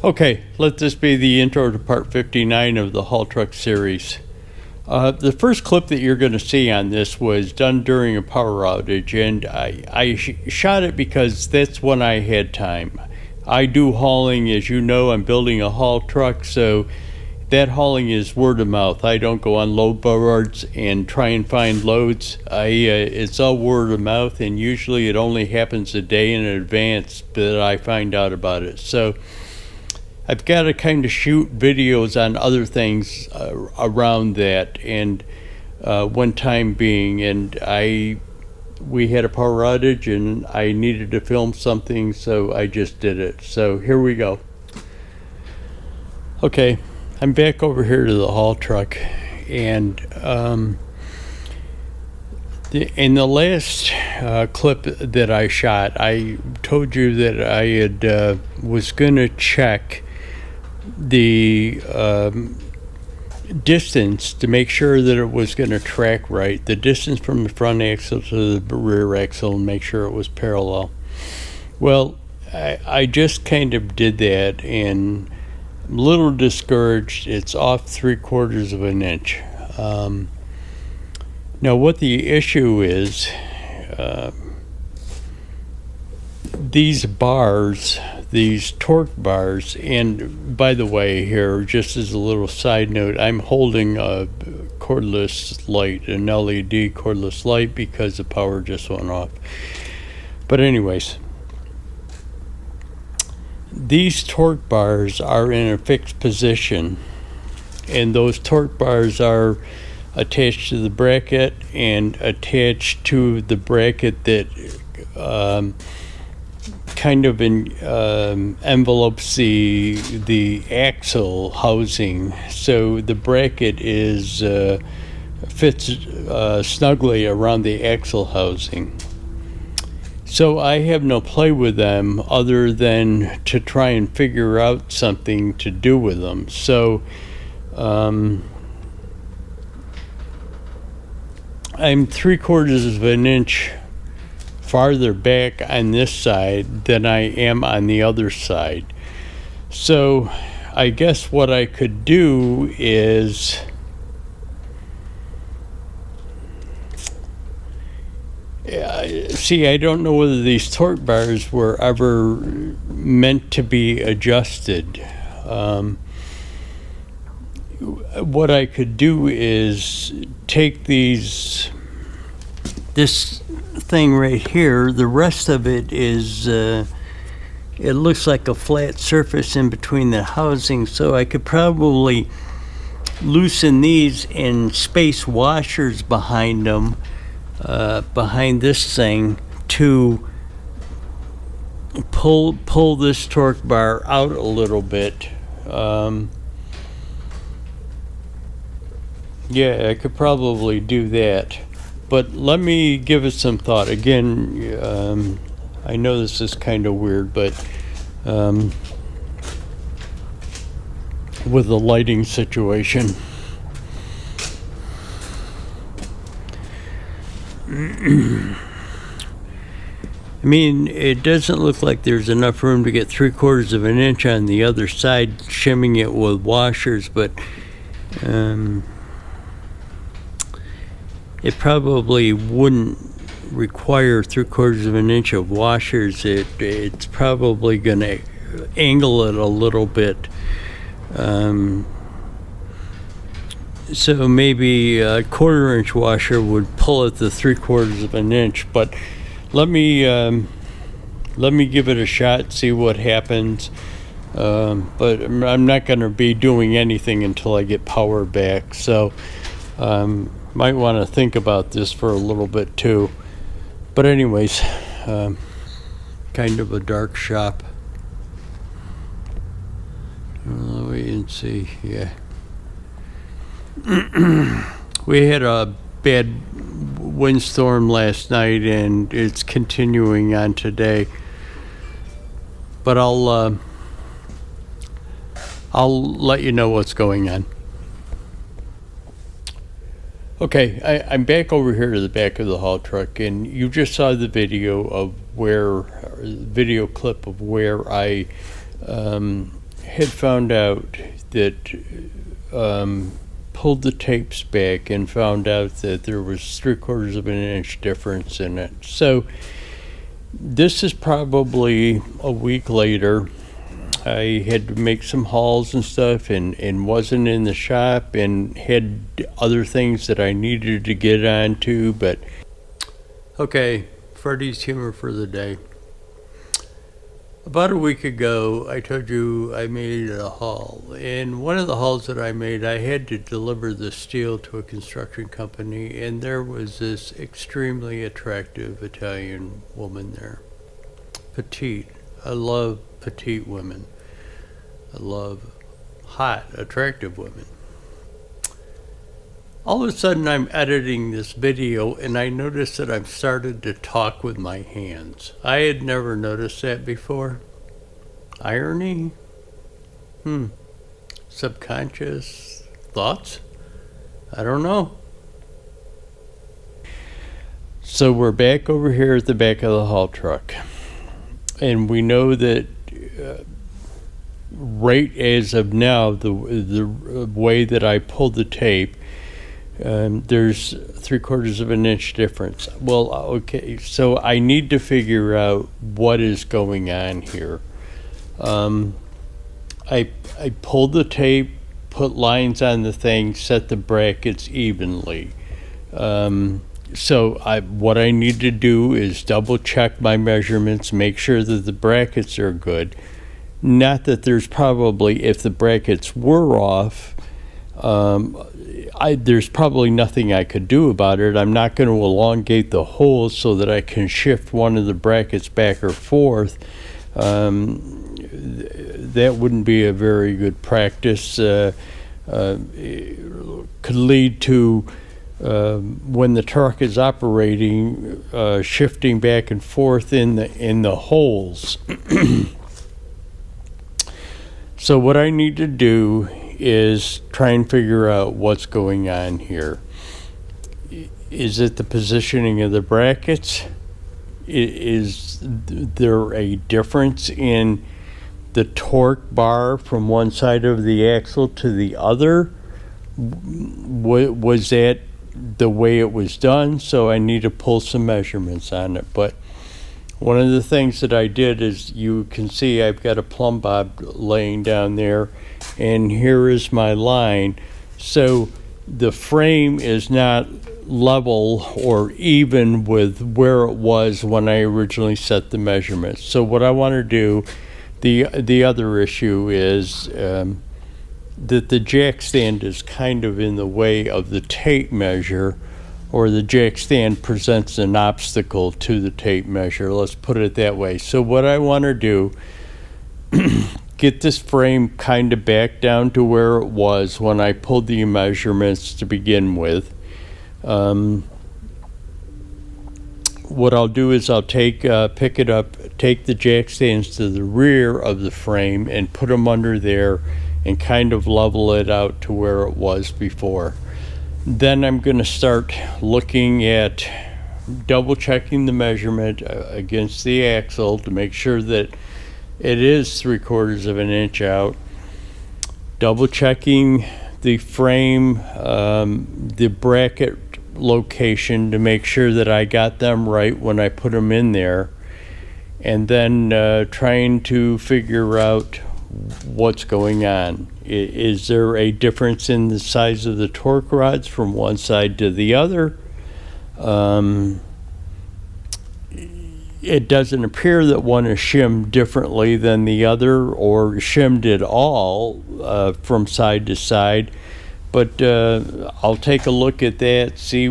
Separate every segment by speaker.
Speaker 1: Okay, let this be the intro to part 59 of the haul truck series. The first clip that you're going to see on this was done during a power outage, and I shot it because that's when I had time. I do hauling, as you know. I'm building a haul truck, so that hauling is word of mouth. I don't go on load boards and try and find loads. It's all word of mouth, and usually it only happens a day in advance that I find out about it. So I've got to kind of shoot videos on other things around that, and one time being, we had a power outage and I needed to film something, so I just did it. So here we go. Okay, I'm back over here to the haul truck, and in the last clip that I shot, I told you that I was going to check the distance to make sure that it was going to track right, the distance from the front axle to the rear axle, and make sure it was parallel. Well, I just kind of did that, and I'm a little discouraged. It's off 3/4 of an inch. Now what the issue is, these bars, these torque bars, and by the way here, just as a little side note, I'm holding a cordless light, an LED cordless light, because the power just went off. But anyways, these torque bars are in a fixed position, and those torque bars are attached to the bracket and attached to the bracket that kind of envelopes the axle housing. So the bracket fits snugly around the axle housing. So I have no play with them other than to try and figure out something to do with them. So I'm 3/4 of an inch farther back on this side than I am on the other side. So I guess what I could do is see, I don't know whether these torque bars were ever meant to be adjusted. What I could do is take this thing right here, the rest of it is it looks like a flat surface in between the housing, so I could probably loosen these and space washers behind them, behind this thing, to pull this torque bar out a little bit. Yeah, I could probably do that. But let me give it some thought. Again, I know this is kind of weird, but with the lighting situation. I mean, it doesn't look like there's enough room to get 3/4 of an inch on the other side, shimming it with washers, but it probably wouldn't require 3/4 of an inch of washers. It's probably going to angle it a little bit. So maybe a 1/4 inch washer would pull it to 3/4 of an inch. But let me give it a shot, see what happens. But I'm not going to be doing anything until I get power back. So might want to think about this for a little bit too. But anyways, kind of a dark shop. Wait and see. Yeah. We had a bad windstorm last night, and it's continuing on today. But I'll let you know what's going on. Okay, I'm back over here to the back of the haul truck, and you just saw the video clip of where I had found out that pulled the tapes back and found out that there was 3/4 of an inch difference in it. So this is probably a week later. I had to make some hauls and stuff, and wasn't in the shop, and had other things that I needed to get onto. But okay, Freddy's humor for the day. About a week ago, I told you I made a haul, and one of the hauls that I made, I had to deliver the steel to a construction company, and there was this extremely attractive Italian woman there. Petite. I love petite women. I love hot, attractive women. All of a sudden, I'm editing this video, and I noticed that I've started to talk with my hands. I had never noticed that before. Irony? Subconscious thoughts? I don't know. So we're back over here at the back of the haul truck. And we know that right as of now, the way that I pulled the tape, there's 3/4 of an inch difference. Well, okay, so I need to figure out what is going on here. I pulled the tape, put lines on the thing, set the brackets evenly. So what I need to do is double check my measurements, make sure that the brackets are good. Not that there's probably, if the brackets were off, there's probably nothing I could do about it. I'm not going to elongate the holes so that I can shift one of the brackets back or forth. That wouldn't be a very good practice. It could lead to, when the truck is operating, shifting back and forth in the holes. So what I need to do is try and figure out what's going on here. Is it the positioning of the brackets? Is there a difference in the torque bar from one side of the axle to the other? Was that the way it was done? So I need to pull some measurements on it. But one of the things that I did is, you can see I've got a plumb bob laying down there, and here is my line. So the frame is not level or even with where it was when I originally set the measurements. So what I want to do, the other issue is that the jack stand is kind of in the way of the tape measure, or the jack stand presents an obstacle to the tape measure. Let's put it that way. So what I want to do, get this frame kind of back down to where it was when I pulled the measurements to begin with. What I'll do is I'll pick it up, take the jack stands to the rear of the frame and put them under there and kind of level it out to where it was before. Then I'm going to start looking at double checking the measurement against the axle to make sure that it is 3/4 of an inch out. Double checking the frame, the bracket location to make sure that I got them right when I put them in there. And then trying to figure out what's going on. Is there a difference in the size of the torque rods from one side to the other? It doesn't appear that one is shimmed differently than the other, or shimmed at all from side to side. But I'll take a look at that, see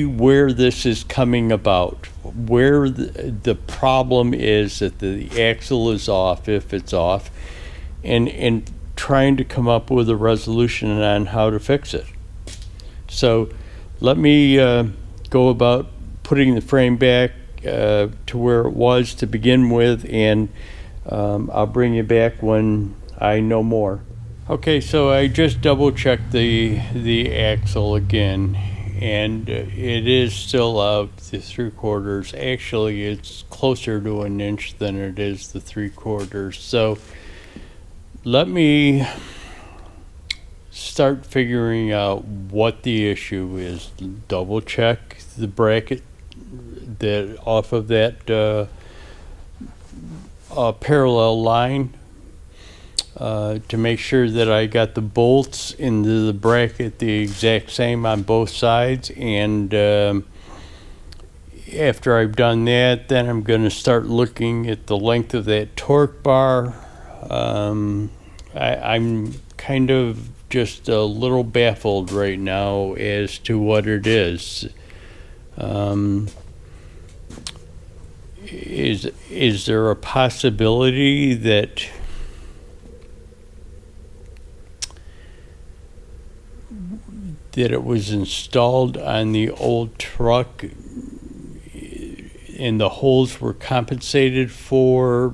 Speaker 1: where this is coming about, where the problem is that the axle is off, if it's off, and trying to come up with a resolution on how to fix it. So let me go about putting the frame back to where it was to begin with, and I'll bring you back when I know more. Okay, so I just double checked the axle again, and it is still out the 3/4. Actually, it's closer to an inch than it is the 3/4. So let me start figuring out what the issue is. Double check the bracket that off of that parallel line to make sure that I got the bolts into the bracket the exact same on both sides. And after I've done that, then I'm going to start looking at the length of that torque bar. I'm kind of just a little baffled right now as to what it is. Is there a possibility that it was installed on the old truck and the holes were compensated for,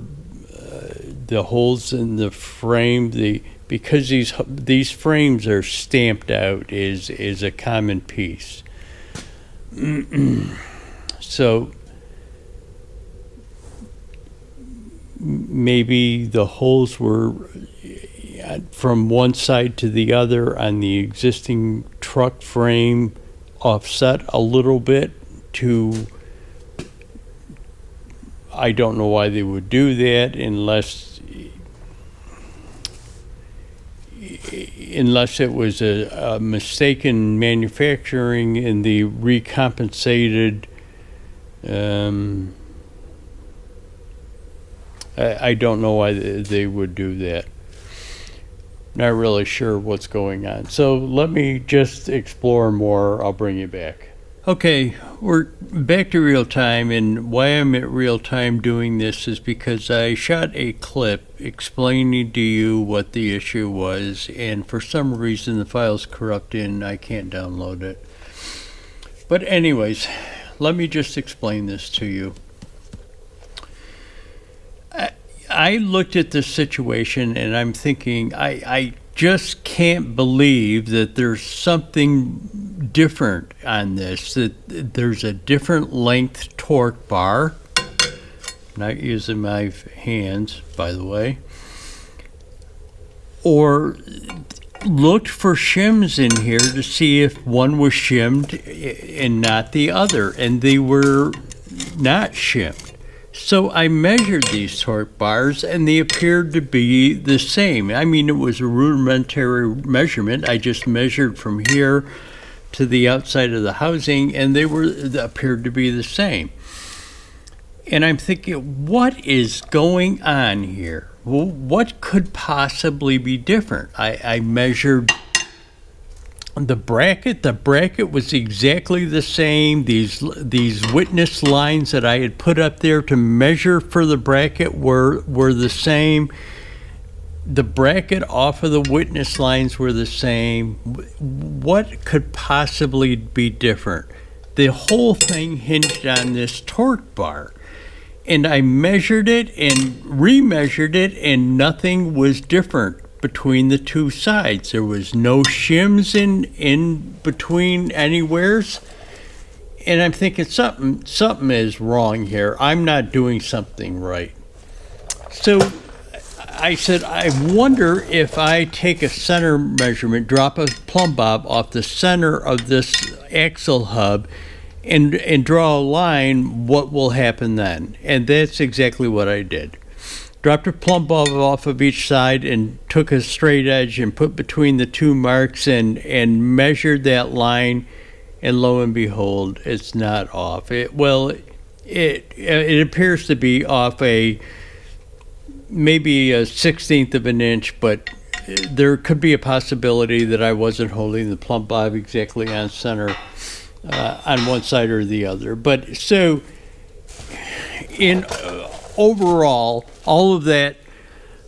Speaker 1: the holes in the frame, because these frames are stamped out is a common piece. So maybe the holes were from one side to the other on the existing truck frame offset a little bit to, I don't know why they would do that unless it was a mistaken manufacturing and the recompensated. I don't know why they would do that. Not really sure what's going on. So let me just explore more. I'll bring you back. Okay, we're back to real time, and why I'm at real time doing this is because I shot a clip explaining to you what the issue was, and for some reason the file's corrupted and I can't download it. But anyways, let me just explain this to you. I looked at this situation and I'm thinking, I just can't believe that there's something different on this, that there's a different length torque bar. Not using my hands, by the way. Or looked for shims in here to see if one was shimmed and not the other, and they were not shimmed. So I measured these torque bars and they appeared to be the same. I mean, it was a rudimentary measurement. I just measured from here to the outside of the housing and they appeared to be the same. And I'm thinking, what is going on here? Well, what could possibly be different? I measured the bracket. The bracket was exactly the same. These witness lines that I had put up there to measure for the bracket were the same. The bracket off of the witness lines were the same. What could possibly be different? The whole thing hinged on this torque bar. And I measured it and remeasured it, and nothing was different between the two sides. There was no shims in between anywheres. And I'm thinking something is wrong here. I'm not doing something right. So I said, I wonder if I take a center measurement, drop a plumb bob off the center of this axle hub and draw a line, what will happen then? And that's exactly what I did. Dropped a plumb bob off of each side and took a straight edge and put between the two marks and measured that line, and lo and behold, it's not off. It appears to be off maybe a 1/16 of an inch, but there could be a possibility that I wasn't holding the plumb bob exactly on center on one side or the other. But so in overall, all of that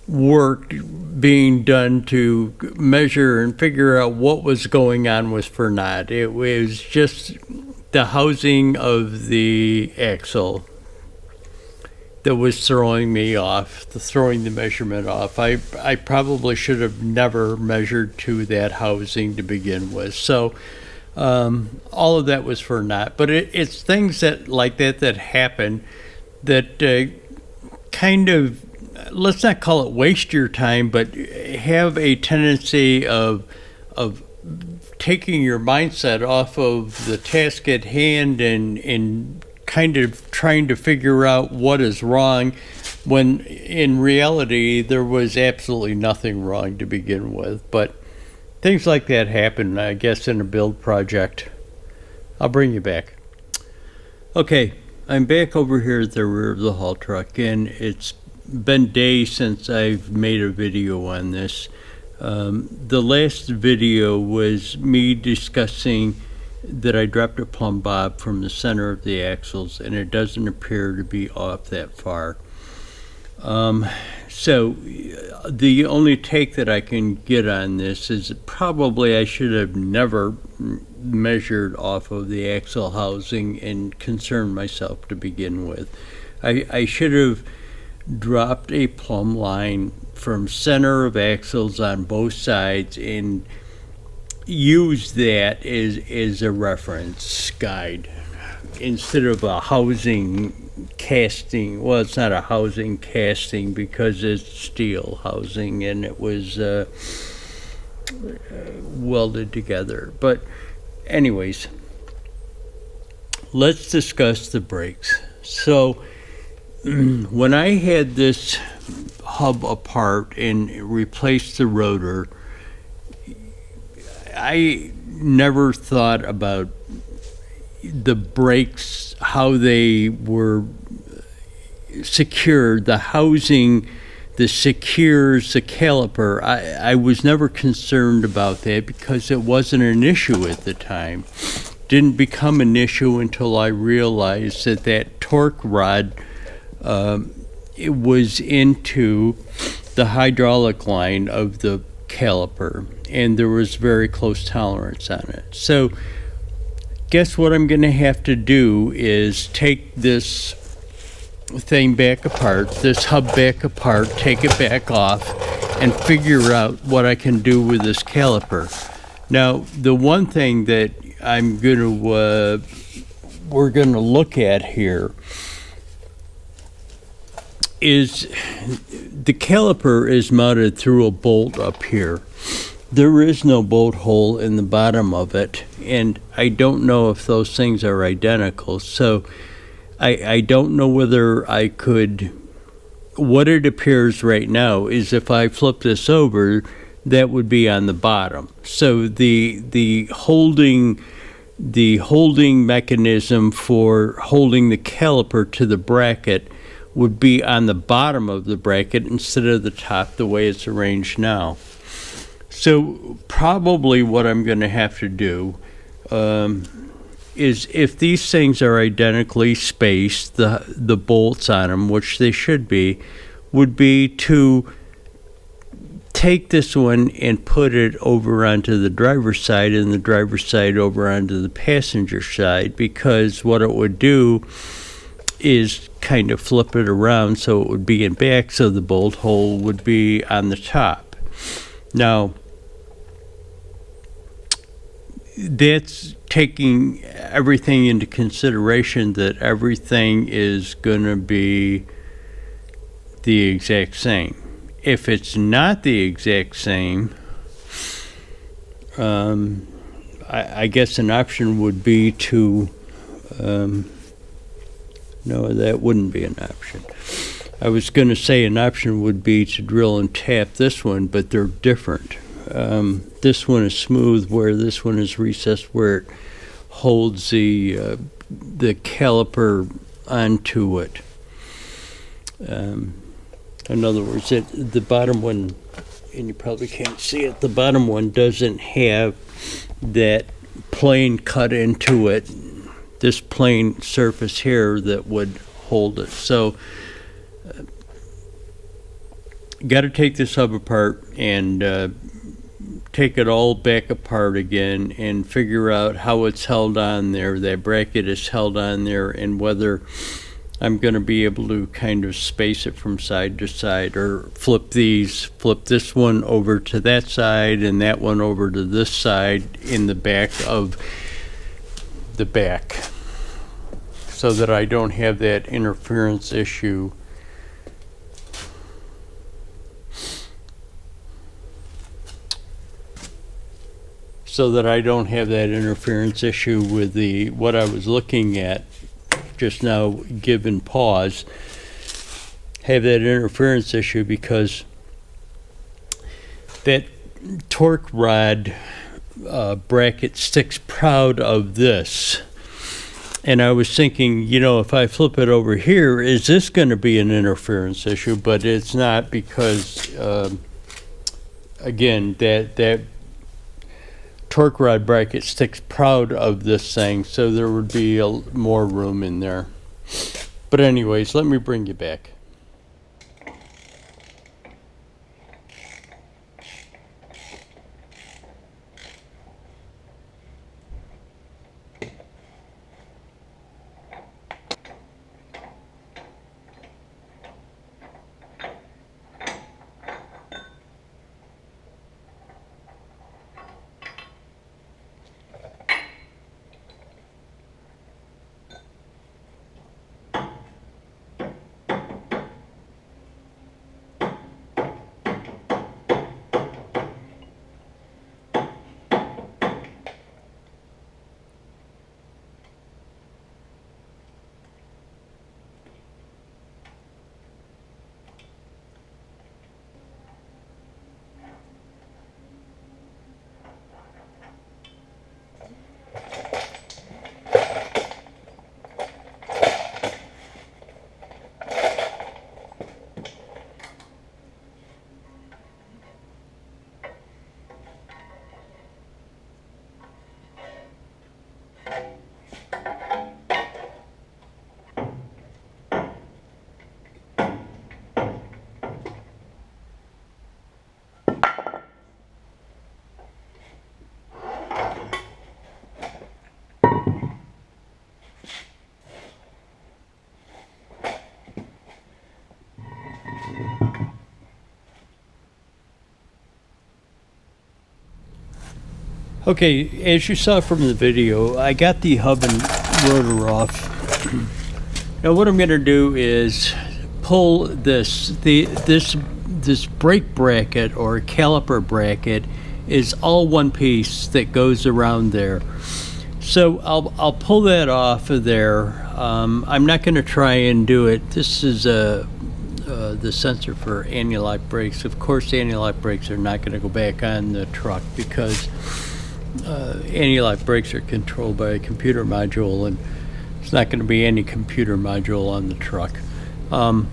Speaker 1: work being done to measure and figure out what was going on was for naught. It was just the housing of the axle that was throwing me off, throwing the measurement off. I probably should have never measured to that housing to begin with. So all of that was for naught. But it's things that like that happen that kind of let's not call it waste your time, but have a tendency of taking your mindset off of the task at hand and kind of trying to figure out what is wrong, when in reality there was absolutely nothing wrong to begin with. But things like that happen, I guess, in a build project. I'll bring you back. Okay, I'm back over here at the rear of the haul truck, and it's been days since I've made a video on this. The last video was me discussing that I dropped a plumb bob from the center of the axles, and it doesn't appear to be off that far. So the only take that I can get on this is probably I should have never measured off of the axle housing and concerned myself to begin with. I should have dropped a plumb line from center of axles on both sides and use that as a reference guide instead of a housing casting. Well, it's not a housing casting because it's steel housing and it was welded together. But anyways, let's discuss the brakes. So when I had this hub apart and replaced the rotor, I never thought about the brakes, how they were secured, the housing, the secures, the caliper. I was never concerned about that because it wasn't an issue at the time. Didn't become an issue until I realized that that torque rod it was into the hydraulic line of the caliper, and there was very close tolerance on it. So guess what I'm going to have to do is take this thing back apart, this hub back apart, take it back off, and figure out what I can do with this caliper. Now, the one thing that we're going to look at here is the caliper is mounted through a bolt up here. There is no bolt hole in the bottom of it, and I don't know if those things are identical. So I don't know whether I could. What it appears right now is if I flip this over, that would be on the bottom. So the holding mechanism for holding the caliper to the bracket would be on the bottom of the bracket instead of the top, the way it's arranged now. So probably what I'm going to have to do is, if these things are identically spaced, the bolts on them, which they should be, would be to take this one and put it over onto the driver's side and the driver's side over onto the passenger side, because what it would do is kind of flip it around so it would be in back, so the bolt hole would be on the top. Now, that's taking everything into consideration, that everything is going to be the exact same. If it's not the exact same, I guess an option would be to no, that wouldn't be an option. I was going to say an option would be to drill and tap this one, but they're different. This one is smooth, where this one is recessed, where it holds the caliper onto it. In other words, the bottom one, and you probably can't see it, the bottom one doesn't have that plane cut into it, this plain surface here that would hold it. So got to take this hub apart and take it all back apart again and figure out how it's held on there, that bracket is held on there, and whether I'm going to be able to kind of space it from side to side, or flip this one over to that side and that one over to this side in the back of the back, so that I don't have that interference issue so that I don't have that interference issue with what I was looking at just now, given pause, have that interference issue because that torque rod bracket sticks proud of this. And I was thinking, you know, if I flip it over here, is this going to be an interference issue? But it's not, because again, that torque rod bracket sticks proud of this thing, so there would be more room in there. But anyways, let me bring you back. Okay, as you saw from the video, I got the hub and rotor off. Now what I'm going to do is pull this brake bracket or caliper bracket is all one piece that goes around there. So I'll pull that off of there. I'm not going to try and do it. This is the sensor for anti-lock brakes. Of course, anti-lock brakes are not going to go back on the truck because anti-lock brakes are controlled by a computer module, and there's not going to be any computer module on the truck. But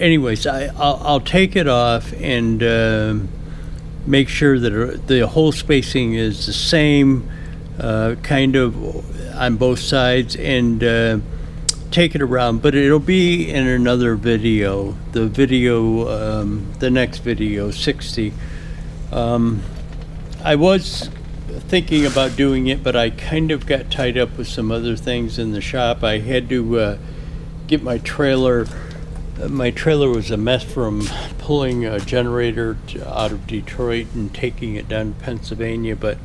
Speaker 1: anyways, I'll take it off and make sure that the hole spacing is the same, kind of on both sides, and take it around. But it'll be in another video, the next video, 60. I was thinking about doing it, but I kind of got tied up with some other things in the shop. I had to get my trailer. My trailer was a mess from pulling a generator out of Detroit and taking it down to Pennsylvania, but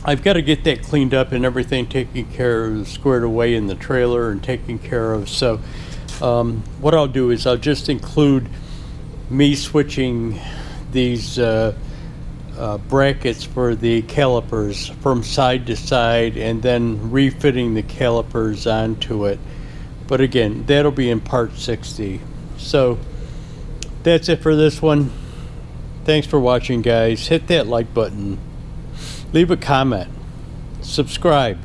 Speaker 1: I've got to get that cleaned up and everything taken care of, squared away in the trailer and taken care of. So what I'll do is I'll just include me switching these brackets for the calipers from side to side and then refitting the calipers onto it. But again, that'll be in part 60. So that's it for this one. Thanks for watching, guys. Hit that like button, leave a comment, subscribe.